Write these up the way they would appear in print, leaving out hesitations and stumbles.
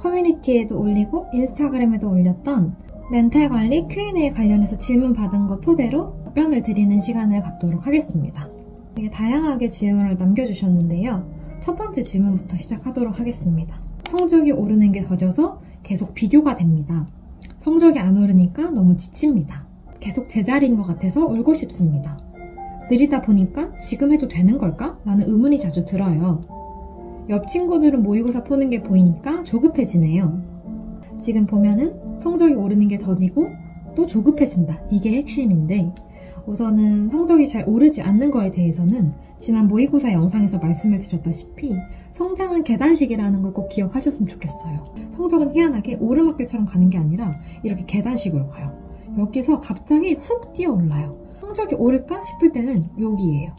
커뮤니티에도 올리고 인스타그램에도 올렸던 멘탈 관리 Q&A 관련해서 질문 받은 거 토대로 답변을 드리는 시간을 갖도록 하겠습니다. 되게 다양하게 질문을 남겨주셨는데요. 첫 번째 질문부터 시작하도록 하겠습니다. 성적이 오르는 게 더뎌서 계속 비교가 됩니다. 성적이 안 오르니까 너무 지칩니다. 계속 제자리인 것 같아서 울고 싶습니다. 느리다 보니까 지금 해도 되는 걸까? 라는 의문이 자주 들어요. 옆 친구들은 모의고사 푸는 게 보이니까 조급해지네요. 지금 보면은 성적이 오르는 게 더디고 또 조급해진다. 이게 핵심인데 우선은 성적이 잘 오르지 않는 거에 대해서는 지난 모의고사 영상에서 말씀을 드렸다시피 성장은 계단식이라는 걸 꼭 기억하셨으면 좋겠어요. 성적은 희한하게 오르막길처럼 가는 게 아니라 이렇게 계단식으로 가요. 여기서 갑자기 훅 뛰어올라요. 성적이 오를까 싶을 때는 여기예요.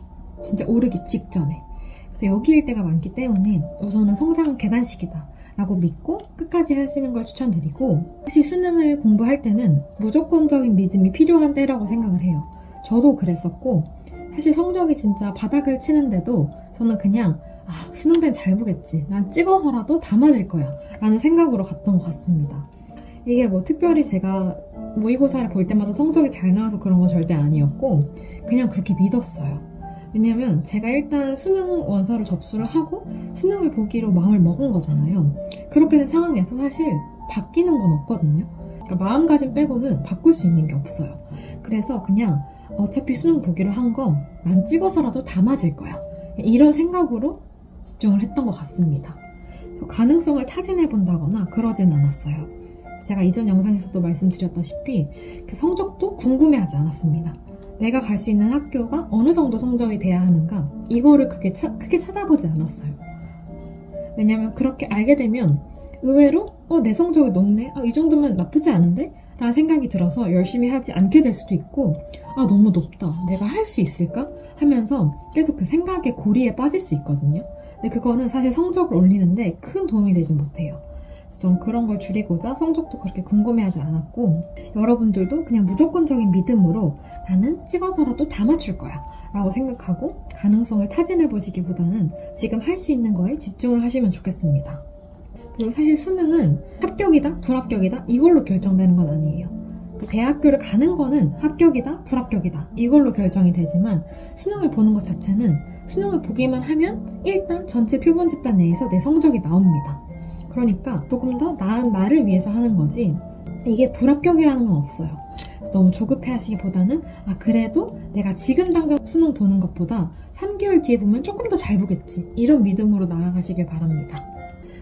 진짜 오르기 직전에. 그래서 여기일 때가 많기 때문에 우선은 성장은 계단식이다 라고 믿고 끝까지 하시는 걸 추천드리고, 사실 수능을 공부할 때는 무조건적인 믿음이 필요한 때라고 생각을 해요. 저도 그랬었고, 사실 성적이 진짜 바닥을 치는데도 저는 그냥 수능 때는 잘 보겠지, 난 찍어서라도 다 맞을 거야 라는 생각으로 갔던 것 같습니다. 이게 뭐 특별히 제가 모의고사를 볼 때마다 성적이 잘 나와서 그런 건 절대 아니었고 그냥 그렇게 믿었어요. 왜냐면 제가 일단 수능 원서를 접수를 하고 수능을 보기로 마음을 먹은 거잖아요. 그렇게 된 상황에서 사실 바뀌는 건 없거든요. 그러니까 마음가짐 빼고는 바꿀 수 있는 게 없어요. 그래서 그냥 어차피 수능 보기로 한 건 난 찍어서라도 다 맞을 거야, 이런 생각으로 집중을 했던 것 같습니다. 그래서 가능성을 타진해 본다거나 그러진 않았어요. 제가 이전 영상에서도 말씀드렸다시피 성적도 궁금해하지 않았습니다. 내가 갈 수 있는 학교가 어느 정도 성적이 돼야 하는가, 이거를 크게 찾아보지 않았어요. 왜냐면 그렇게 알게 되면 의외로 내 성적이 높네, 이 정도면 나쁘지 않은데? 라는 생각이 들어서 열심히 하지 않게 될 수도 있고, 너무 높다, 내가 할 수 있을까? 하면서 계속 그 생각의 고리에 빠질 수 있거든요. 근데 그거는 사실 성적을 올리는데 큰 도움이 되지 못해요. 전 그런 걸 줄이고자 성적도 그렇게 궁금해하지 않았고, 여러분들도 그냥 무조건적인 믿음으로 나는 찍어서라도 다 맞출 거야 라고 생각하고 가능성을 타진해보시기보다는 지금 할 수 있는 거에 집중을 하시면 좋겠습니다. 그리고 사실 수능은 합격이다, 불합격이다 이걸로 결정되는 건 아니에요. 그 대학교를 가는 거는 합격이다, 불합격이다 이걸로 결정이 되지만 수능을 보는 것 자체는 수능을 보기만 하면 일단 전체 표본 집단 내에서 내 성적이 나옵니다. 그러니까 조금 더 나은 나를 위해서 하는 거지 이게 불합격이라는 건 없어요. 너무 조급해 하시기보다는 그래도 내가 지금 당장 수능 보는 것보다 3개월 뒤에 보면 조금 더 잘 보겠지, 이런 믿음으로 나아가시길 바랍니다.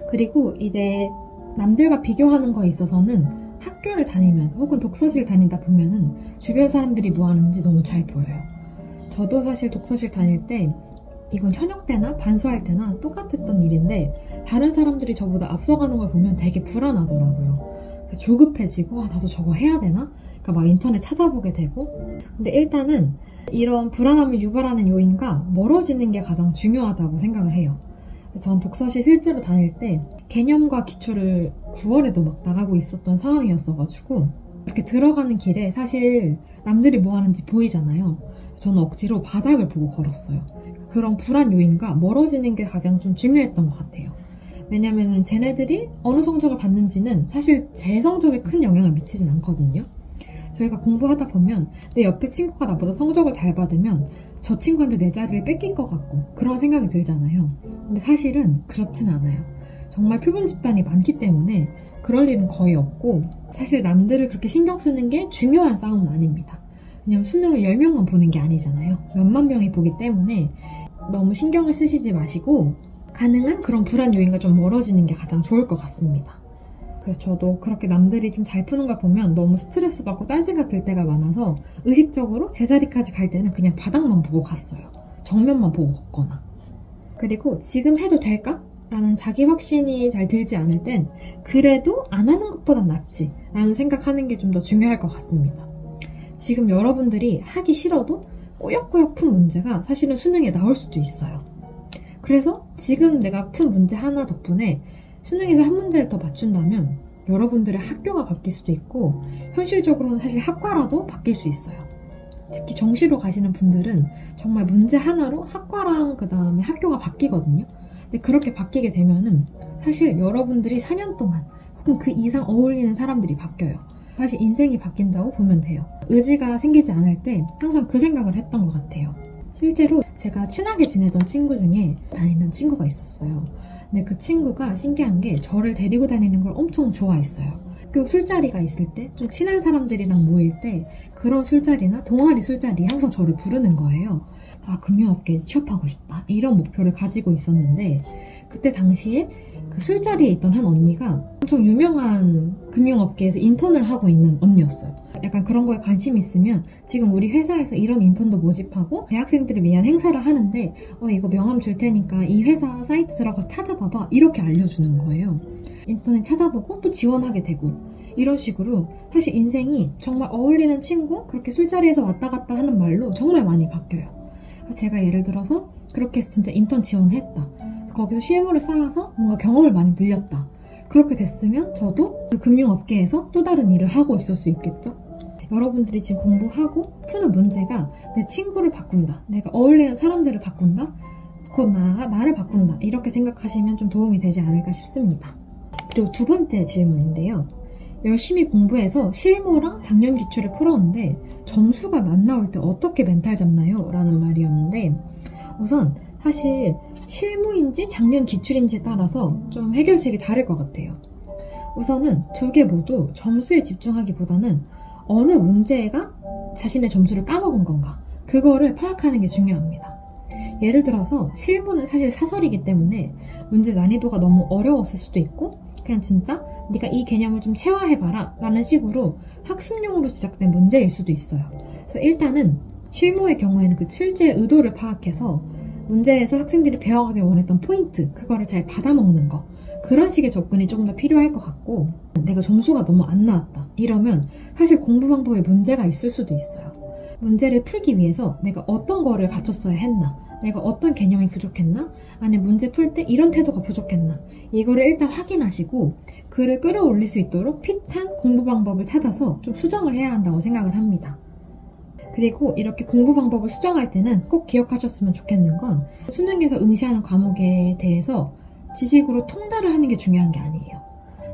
그리고 이제 남들과 비교하는 거에 있어서는 학교를 다니면서 혹은 독서실 다니다 보면은 주변 사람들이 뭐 하는지 너무 잘 보여요. 저도 사실 독서실 다닐 때 이건 현역 때나 반수할 때나 똑같았던 일인데 다른 사람들이 저보다 앞서가는 걸 보면 되게 불안하더라고요. 그래서 조급해지고 나도 저거 해야 되나? 그러니까 막 인터넷 찾아보게 되고. 근데 일단은 이런 불안함을 유발하는 요인과 멀어지는 게 가장 중요하다고 생각을 해요. 전 독서실 실제로 다닐 때 개념과 기출을 9월에도 막 나가고 있었던 상황이었어가지고 이렇게 들어가는 길에 사실 남들이 뭐 하는지 보이잖아요. 저는 억지로 바닥을 보고 걸었어요. 그런 불안 요인과 멀어지는 게 가장 좀 중요했던 것 같아요. 왜냐면은 쟤네들이 어느 성적을 받는지는 사실 제 성적에 큰 영향을 미치진 않거든요. 저희가 공부하다 보면 내 옆에 친구가 나보다 성적을 잘 받으면 저 친구한테 내 자리를 뺏긴 것 같고 그런 생각이 들잖아요. 근데 사실은 그렇진 않아요. 정말 표본 집단이 많기 때문에 그럴 일은 거의 없고, 사실 남들을 그렇게 신경 쓰는 게 중요한 싸움은 아닙니다. 왜냐면 수능을 10명만 보는 게 아니잖아요. 몇만 명이 보기 때문에 너무 신경을 쓰시지 마시고 가능한 그런 불안 요인과 좀 멀어지는 게 가장 좋을 것 같습니다. 그래서 저도 그렇게 남들이 좀 잘 푸는 걸 보면 너무 스트레스 받고 딴 생각 들 때가 많아서 의식적으로 제자리까지 갈 때는 그냥 바닥만 보고 갔어요. 정면만 보고 걷거나. 그리고 지금 해도 될까? 라는 자기 확신이 잘 들지 않을 땐 그래도 안 하는 것보단 낫지 라는 생각하는 게 좀 더 중요할 것 같습니다. 지금 여러분들이 하기 싫어도 꾸역꾸역 푼 문제가 사실은 수능에 나올 수도 있어요. 그래서 지금 내가 푼 문제 하나 덕분에 수능에서 한 문제를 더 맞춘다면 여러분들의 학교가 바뀔 수도 있고 현실적으로는 사실 학과라도 바뀔 수 있어요. 특히 정시로 가시는 분들은 정말 문제 하나로 학과랑 그 다음에 학교가 바뀌거든요. 근데 그렇게 바뀌게 되면은 사실 여러분들이 4년 동안 혹은 그 이상 어울리는 사람들이 바뀌어요. 사실 인생이 바뀐다고 보면 돼요. 의지가 생기지 않을 때 항상 그 생각을 했던 것 같아요. 실제로 제가 친하게 지내던 친구 중에 다니는 친구가 있었어요. 근데 그 친구가 신기한 게 저를 데리고 다니는 걸 엄청 좋아했어요. 그 술자리가 있을 때, 좀 친한 사람들이랑 모일 때 그런 술자리나 동아리 술자리에 항상 저를 부르는 거예요. 아, 금융업계에 취업하고 싶다. 이런 목표를 가지고 있었는데 그때 당시에 그 술자리에 있던 한 언니가 엄청 유명한 금융업계에서 인턴을 하고 있는 언니였어요. 약간 그런 거에 관심이 있으면 지금 우리 회사에서 이런 인턴도 모집하고 대학생들을 위한 행사를 하는데 이거 명함 줄 테니까 이 회사 사이트 들어가서 찾아봐봐. 이렇게 알려주는 거예요. 인터넷 찾아보고 또 지원하게 되고 이런 식으로 사실 인생이 정말 어울리는 친구, 그렇게 술자리에서 왔다 갔다 하는 말로 정말 많이 바뀌어요. 제가 예를 들어서 그렇게 해서 진짜 인턴 지원했다. 거기서 실무를 쌓아서 뭔가 경험을 많이 늘렸다. 그렇게 됐으면 저도 그 금융업계에서 또 다른 일을 하고 있을 수 있겠죠? 여러분들이 지금 공부하고 푸는 문제가 내 친구를 바꾼다. 내가 어울리는 사람들을 바꾼다. 곧 나아가 나를 바꾼다. 이렇게 생각하시면 좀 도움이 되지 않을까 싶습니다. 그리고 두 번째 질문인데요. 열심히 공부해서 실무랑 작년 기출을 풀었는데 점수가 안 나올 때 어떻게 멘탈 잡나요? 라는 말이었는데 우선 사실 실무인지 작년 기출인지에 따라서 좀 해결책이 다를 것 같아요. 우선은 두 개 모두 점수에 집중하기보다는 어느 문제가 자신의 점수를 까먹은 건가 그거를 파악하는 게 중요합니다. 예를 들어서 실무는 사실 사설이기 때문에 문제 난이도가 너무 어려웠을 수도 있고 그냥 진짜 네가 이 개념을 좀 체화해봐라 라는 식으로 학습용으로 제작된 문제일 수도 있어요. 그래서 일단은 실무의 경우에는 그 출제의 의도를 파악해서 문제에서 학생들이 배워가길 원했던 포인트, 그거를 잘 받아먹는 거. 그런 식의 접근이 조금 더 필요할 것 같고 내가 점수가 너무 안 나왔다. 이러면 사실 공부 방법에 문제가 있을 수도 있어요. 문제를 풀기 위해서 내가 어떤 거를 갖췄어야 했나? 내가 어떤 개념이 부족했나? 아니면 문제 풀 때 이런 태도가 부족했나? 이거를 일단 확인하시고 글을 끌어올릴 수 있도록 핏한 공부 방법을 찾아서 좀 수정을 해야 한다고 생각을 합니다. 그리고 이렇게 공부 방법을 수정할 때는 꼭 기억하셨으면 좋겠는 건 수능에서 응시하는 과목에 대해서 지식으로 통달을 하는 게 중요한 게 아니에요.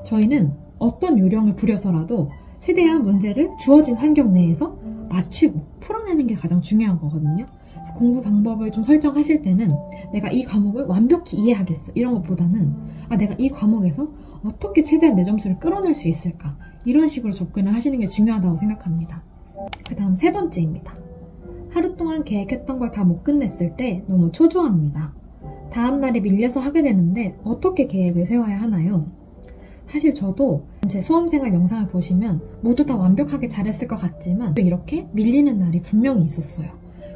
저희는 어떤 요령을 부려서라도 최대한 문제를 주어진 환경 내에서 맞추고 풀어내는 게 가장 중요한 거거든요. 그래서 공부 방법을 좀 설정하실 때는 내가 이 과목을 완벽히 이해하겠어 이런 것보다는 내가 이 과목에서 어떻게 최대한 내 점수를 끌어낼 수 있을까 이런 식으로 접근을 하시는 게 중요하다고 생각합니다. 그 다음 세 번째입니다. 하루 동안 계획했던 걸 다 못 끝냈을 때 너무 초조합니다. 다음날이 밀려서 하게 되는데 어떻게 계획을 세워야 하나요? 사실 저도 제 수험생활 영상을 보시면 모두 다 완벽하게 잘했을 것 같지만 이렇게 밀리는 날이 분명히 있었어요.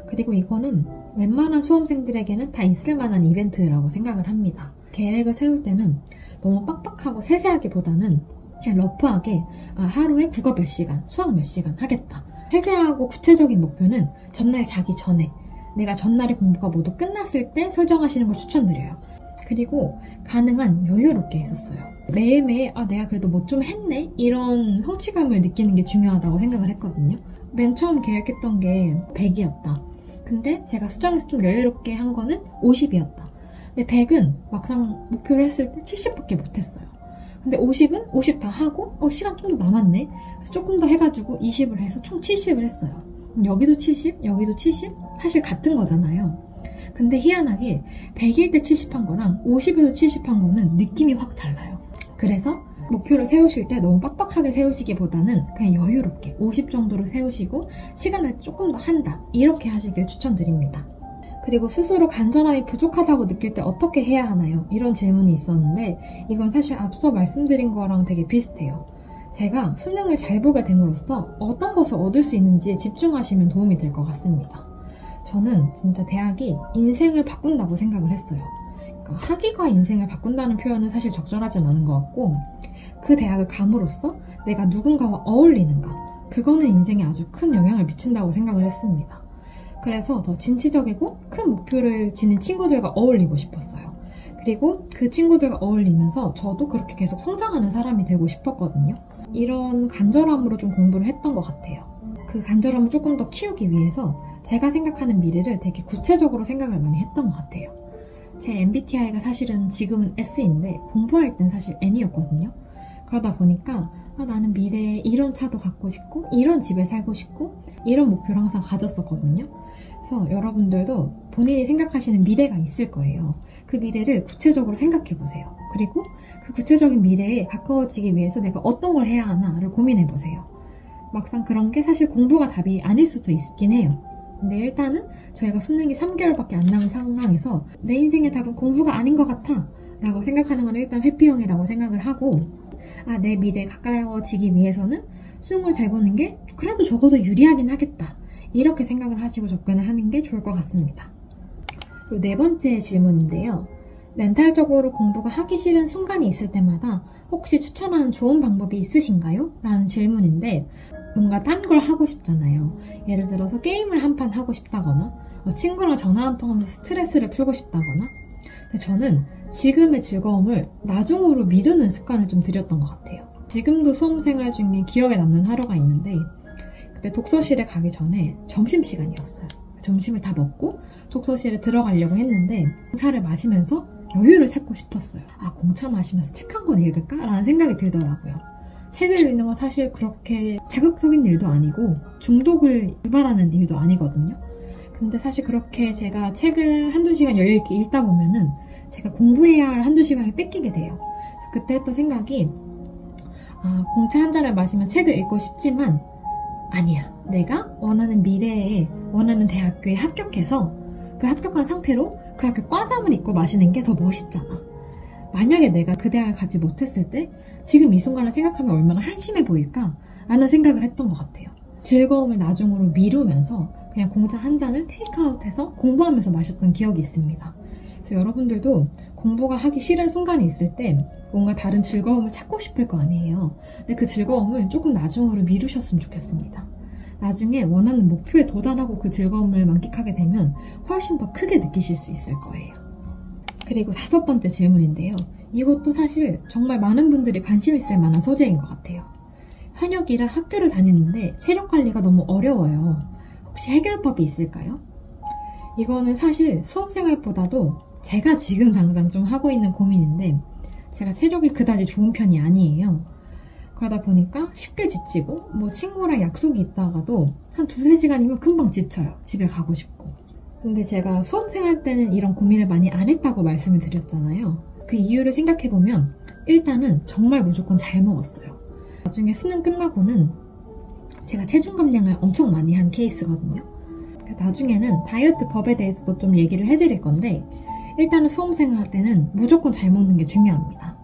그리고 이거는 웬만한 수험생들에게는 다 있을 만한 이벤트라고 생각을 합니다. 계획을 세울 때는 너무 빡빡하고 세세하기보다는 그냥 러프하게 하루에 국어 몇 시간, 수학 몇 시간 하겠다. 세세하고 구체적인 목표는 전날 자기 전에 내가 전날의 공부가 모두 끝났을 때 설정하시는 걸 추천드려요. 그리고 가능한 여유롭게 했었어요. 매일매일 내가 그래도 뭐 좀 했네? 이런 성취감을 느끼는 게 중요하다고 생각을 했거든요. 맨 처음 계획했던 게 100이었다. 근데 제가 수정해서 좀 여유롭게 한 거는 50이었다. 근데 100은 막상 목표를 했을 때 70밖에 못했어요. 근데 50은 50 다 하고 시간 좀 더 남았네. 그래서 조금 더 해가지고 20을 해서 총 70을 했어요. 여기도 70, 여기도 70? 사실 같은 거잖아요. 근데 희한하게 100일 때 70한 거랑 50에서 70한 거는 느낌이 확 달라요. 그래서 목표를 세우실 때 너무 빡빡하게 세우시기보다는 그냥 여유롭게 50 정도로 세우시고 시간을 조금 더 한다. 이렇게 하시길 추천드립니다. 그리고 스스로 간절함이 부족하다고 느낄 때 어떻게 해야 하나요? 이런 질문이 있었는데 이건 사실 앞서 말씀드린 거랑 되게 비슷해요. 제가 수능을 잘 보게 됨으로써 어떤 것을 얻을 수 있는지에 집중하시면 도움이 될 것 같습니다. 저는 진짜 대학이 인생을 바꾼다고 생각을 했어요. 그러니까 학위가 인생을 바꾼다는 표현은 사실 적절하진 않은 것 같고 그 대학을 감으로써 내가 누군가와 어울리는가 그거는 인생에 아주 큰 영향을 미친다고 생각을 했습니다. 그래서 더 진취적이고 큰 목표를 지닌 친구들과 어울리고 싶었어요. 그리고 그 친구들과 어울리면서 저도 그렇게 계속 성장하는 사람이 되고 싶었거든요. 이런 간절함으로 좀 공부를 했던 것 같아요. 그 간절함을 조금 더 키우기 위해서 제가 생각하는 미래를 되게 구체적으로 생각을 많이 했던 것 같아요. 제 MBTI가 사실은 지금은 S인데 공부할 땐 사실 N이었거든요. 그러다 보니까 나는 미래에 이런 차도 갖고 싶고 이런 집에 살고 싶고 이런 목표를 항상 가졌었거든요. 그래서 여러분들도 본인이 생각하시는 미래가 있을 거예요. 그 미래를 구체적으로 생각해보세요. 그리고 그 구체적인 미래에 가까워지기 위해서 내가 어떤 걸 해야 하나를 고민해보세요. 막상 그런 게 사실 공부가 답이 아닐 수도 있긴 해요. 근데 일단은 저희가 수능이 3개월밖에 안 남은 상황에서 내 인생의 답은 공부가 아닌 것 같아 라고 생각하는 건 일단 회피형이라고 생각을 하고, 내 미래에 가까워지기 위해서는 수능을 잘 보는 게 그래도 적어도 유리하긴 하겠다, 이렇게 생각을 하시고 접근을 하는 게 좋을 것 같습니다. 그리고 네 번째 질문인데요. 멘탈적으로 공부가 하기 싫은 순간이 있을 때마다 혹시 추천하는 좋은 방법이 있으신가요? 라는 질문인데, 뭔가 딴 걸 하고 싶잖아요. 예를 들어서 게임을 한 판 하고 싶다거나 친구랑 전화 한 통 하면서 스트레스를 풀고 싶다거나. 근데 저는 지금의 즐거움을 나중으로 미루는 습관을 좀 들였던 것 같아요. 지금도 수험생활 중에 기억에 남는 하루가 있는데, 그때 독서실에 가기 전에 점심시간이었어요. 점심을 다 먹고 독서실에 들어가려고 했는데 공차를 마시면서 여유를 찾고 싶었어요. 공차 마시면서 책 한 권 읽을까? 라는 생각이 들더라고요. 책을 읽는 건 사실 그렇게 자극적인 일도 아니고 중독을 유발하는 일도 아니거든요. 근데 사실 그렇게 제가 책을 한두 시간 여유 있게 읽다 보면은 제가 공부해야 할 한두 시간이 뺏기게 돼요. 그래서 그때 했던 생각이, 공차 한 잔을 마시면 책을 읽고 싶지만 아니야. 내가 원하는 미래에 원하는 대학교에 합격해서 그 합격한 상태로 그 학교 과잠을 입고 마시는 게 더 멋있잖아. 만약에 내가 그 대학을 가지 못했을 때 지금 이 순간을 생각하면 얼마나 한심해 보일까? 라는 생각을 했던 것 같아요. 즐거움을 나중으로 미루면서 그냥 공차 한 잔을 테이크아웃해서 공부하면서 마셨던 기억이 있습니다. 그래서 여러분들도 공부가 하기 싫은 순간이 있을 때 뭔가 다른 즐거움을 찾고 싶을 거 아니에요. 근데 그 즐거움을 조금 나중으로 미루셨으면 좋겠습니다. 나중에 원하는 목표에 도달하고 그 즐거움을 만끽하게 되면 훨씬 더 크게 느끼실 수 있을 거예요. 그리고 5번째 질문인데요. 이것도 사실 정말 많은 분들이 관심 있을 만한 소재인 것 같아요. 현역이라 학교를 다니는데 체력 관리가 너무 어려워요. 혹시 해결법이 있을까요? 이거는 사실 수험생활보다도 제가 지금 당장 좀 하고 있는 고민인데, 제가 체력이 그다지 좋은 편이 아니에요. 그러다 보니까 쉽게 지치고 친구랑 약속이 있다가도 한 2-3시간이면 금방 지쳐요. 집에 가고 싶고. 근데 제가 수험생활 때는 이런 고민을 많이 안 했다고 말씀을 드렸잖아요. 그 이유를 생각해보면 일단은 정말 무조건 잘 먹었어요. 나중에 수능 끝나고는 제가 체중 감량을 엄청 많이 한 케이스거든요. 나중에는 다이어트 법에 대해서도 좀 얘기를 해드릴 건데, 일단은 수험생활 때는 무조건 잘 먹는 게 중요합니다.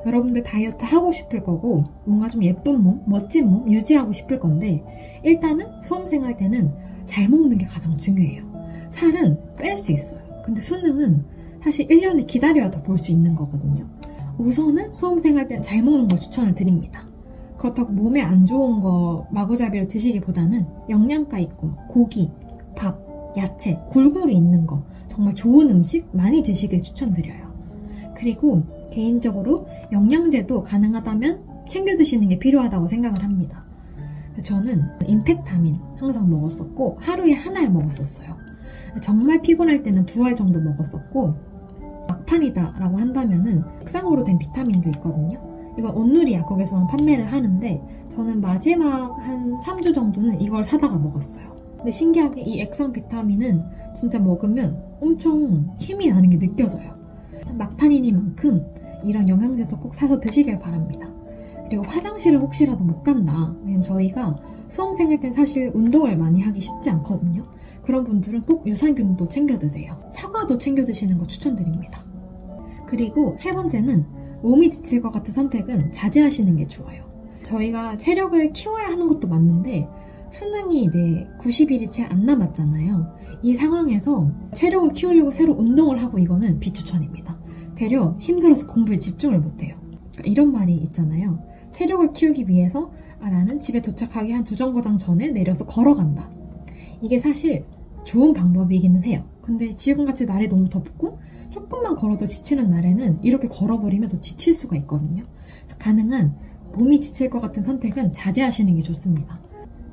여러분들 다이어트 하고 싶을 거고 뭔가 좀 예쁜 몸, 멋진 몸 유지하고 싶을 건데, 일단은 수험생활 때는 잘 먹는 게 가장 중요해요. 살은 뺄 수 있어요. 근데 수능은 사실 1년을 기다려야 더 볼 수 있는 거거든요. 우선은 수험생활 때는 잘 먹는 걸 추천을 드립니다. 그렇다고 몸에 안 좋은 거 마구잡이로 드시기보다는 영양가 있고 고기, 밥, 야채, 골고루 있는 거, 정말 좋은 음식 많이 드시길 추천드려요. 그리고 개인적으로 영양제도 가능하다면 챙겨 드시는 게 필요하다고 생각을 합니다. 저는 임팩타민 항상 먹었었고 하루에 하나를 먹었었어요. 정말 피곤할 때는 2알 정도 먹었었고, 막판이다 라고 한다면은 액상으로 된 비타민도 있거든요. 이건 온누리 약국에서만 판매를 하는데 저는 마지막 한 3주 정도는 이걸 사다가 먹었어요. 근데 신기하게 이 액상 비타민은 진짜 먹으면 엄청 힘이 나는 게 느껴져요. 막판이니만큼 이런 영양제도 꼭 사서 드시길 바랍니다. 그리고 화장실을 혹시라도 못 간다, 왜냐면 저희가 수험생활 땐 사실 운동을 많이 하기 쉽지 않거든요. 그런 분들은 꼭 유산균도 챙겨 드세요. 사과도 챙겨 드시는 거 추천드립니다. 그리고 3번째는 몸이 지칠 것 같은 선택은 자제하시는 게 좋아요. 저희가 체력을 키워야 하는 것도 맞는데 수능이 이제 90일이 채 안 남았잖아요. 이 상황에서 체력을 키우려고 새로 운동을 하고 이거는 비추천입니다. 되려 힘들어서 공부에 집중을 못해요. 그러니까 이런 말이 있잖아요. 체력을 키우기 위해서 나는 집에 도착하기 한 2정거장 전에 내려서 걸어간다. 이게 사실 좋은 방법이기는 해요. 근데 지금같이 날이 너무 덥고 조금만 걸어도 지치는 날에는 이렇게 걸어버리면 더 지칠 수가 있거든요. 그래서 가능한 몸이 지칠 것 같은 선택은 자제하시는 게 좋습니다.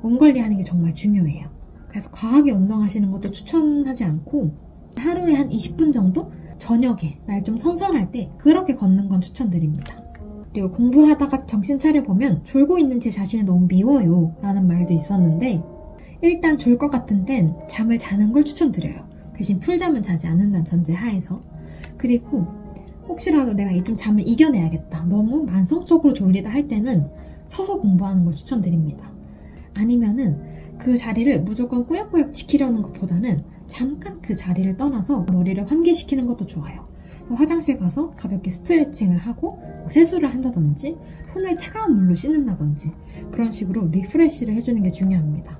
몸 관리하는 게 정말 중요해요. 그래서 과하게 운동하시는 것도 추천하지 않고 하루에 한 20분 정도 저녁에 날 좀 선선할 때 그렇게 걷는 건 추천드립니다. 그리고 공부하다가 정신 차려보면 졸고 있는 제 자신이 너무 미워요 라는 말도 있었는데, 일단 졸 것 같은 땐 잠을 자는 걸 추천드려요. 대신 풀잠은 자지 않는다는 전제 하에서. 그리고 혹시라도 내가 좀 잠을 이겨내야겠다, 너무 만성적으로 졸리다 할 때는 서서 공부하는 걸 추천드립니다. 아니면은 그 자리를 무조건 꾸역꾸역 지키려는 것보다는 잠깐 그 자리를 떠나서 머리를 환기시키는 것도 좋아요. 화장실 가서 가볍게 스트레칭을 하고 세수를 한다든지 손을 차가운 물로 씻는다든지 그런 식으로 리프레시를 해주는 게 중요합니다.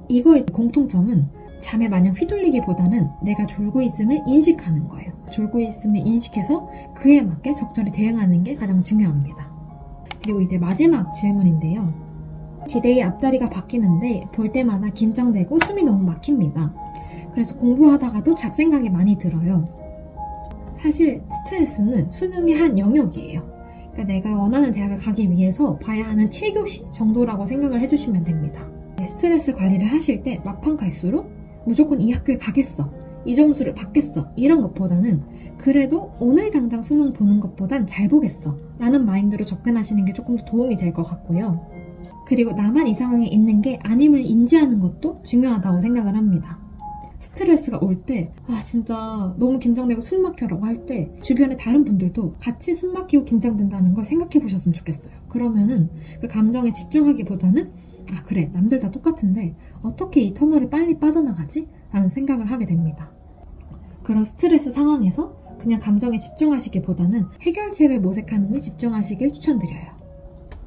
이거의 공통점은 잠에 마냥 휘둘리기보다는 내가 졸고 있음을 인식하는 거예요. 졸고 있음을 인식해서 그에 맞게 적절히 대응하는 게 가장 중요합니다. 그리고 이제 마지막 질문인데요. 디데이 앞자리가 바뀌는데 볼 때마다 긴장되고 숨이 너무 막힙니다. 그래서 공부하다가도 잡생각이 많이 들어요. 사실 스트레스는 수능의 한 영역이에요. 그러니까 내가 원하는 대학을 가기 위해서 봐야 하는 7교시 정도라고 생각을 해주시면 됩니다. 스트레스 관리를 하실 때 막판 갈수록 무조건 이 학교에 가겠어, 이 점수를 받겠어 이런 것보다는 그래도 오늘 당장 수능 보는 것보단 잘 보겠어 라는 마인드로 접근하시는 게 조금 더 도움이 될 것 같고요. 그리고 나만 이 상황에 있는 게 아님을 인지하는 것도 중요하다고 생각을 합니다. 스트레스가 올 때 진짜 너무 긴장되고 숨 막혀라고 할 때 주변에 다른 분들도 같이 숨 막히고 긴장된다는 걸 생각해 보셨으면 좋겠어요. 그러면은 그 감정에 집중하기보다는 그래, 남들 다 똑같은데 어떻게 이 터널을 빨리 빠져나가지? 라는 생각을 하게 됩니다. 그런 스트레스 상황에서 그냥 감정에 집중하시기보다는 해결책을 모색하는 데 집중하시길 추천드려요.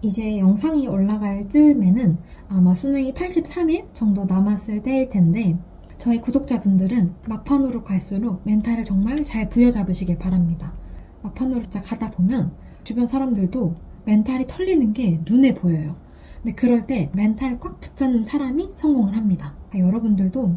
이제 영상이 올라갈 즈음에는 아마 수능이 83일 정도 남았을 때일 텐데, 저희 구독자분들은 막판으로 갈수록 멘탈을 정말 잘 부여잡으시길 바랍니다. 막판으로 가다 보면 주변 사람들도 멘탈이 털리는 게 눈에 보여요. 근데 그럴 때 멘탈을 꽉 붙잡는 사람이 성공을 합니다. 여러분들도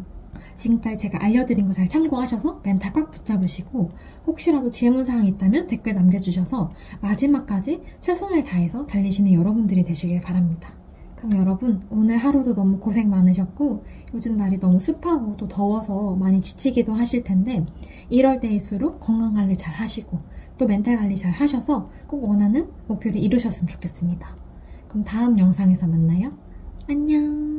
지금까지 제가 알려드린 거 잘 참고하셔서 멘탈 꽉 붙잡으시고, 혹시라도 질문사항이 있다면 댓글 남겨주셔서 마지막까지 최선을 다해서 달리시는 여러분들이 되시길 바랍니다. 그럼 여러분, 오늘 하루도 너무 고생 많으셨고 요즘 날이 너무 습하고 또 더워서 많이 지치기도 하실 텐데, 이럴 때일수록 건강관리 잘 하시고 또 멘탈 관리 잘 하셔서 꼭 원하는 목표를 이루셨으면 좋겠습니다. 그럼 다음 영상에서 만나요. 안녕.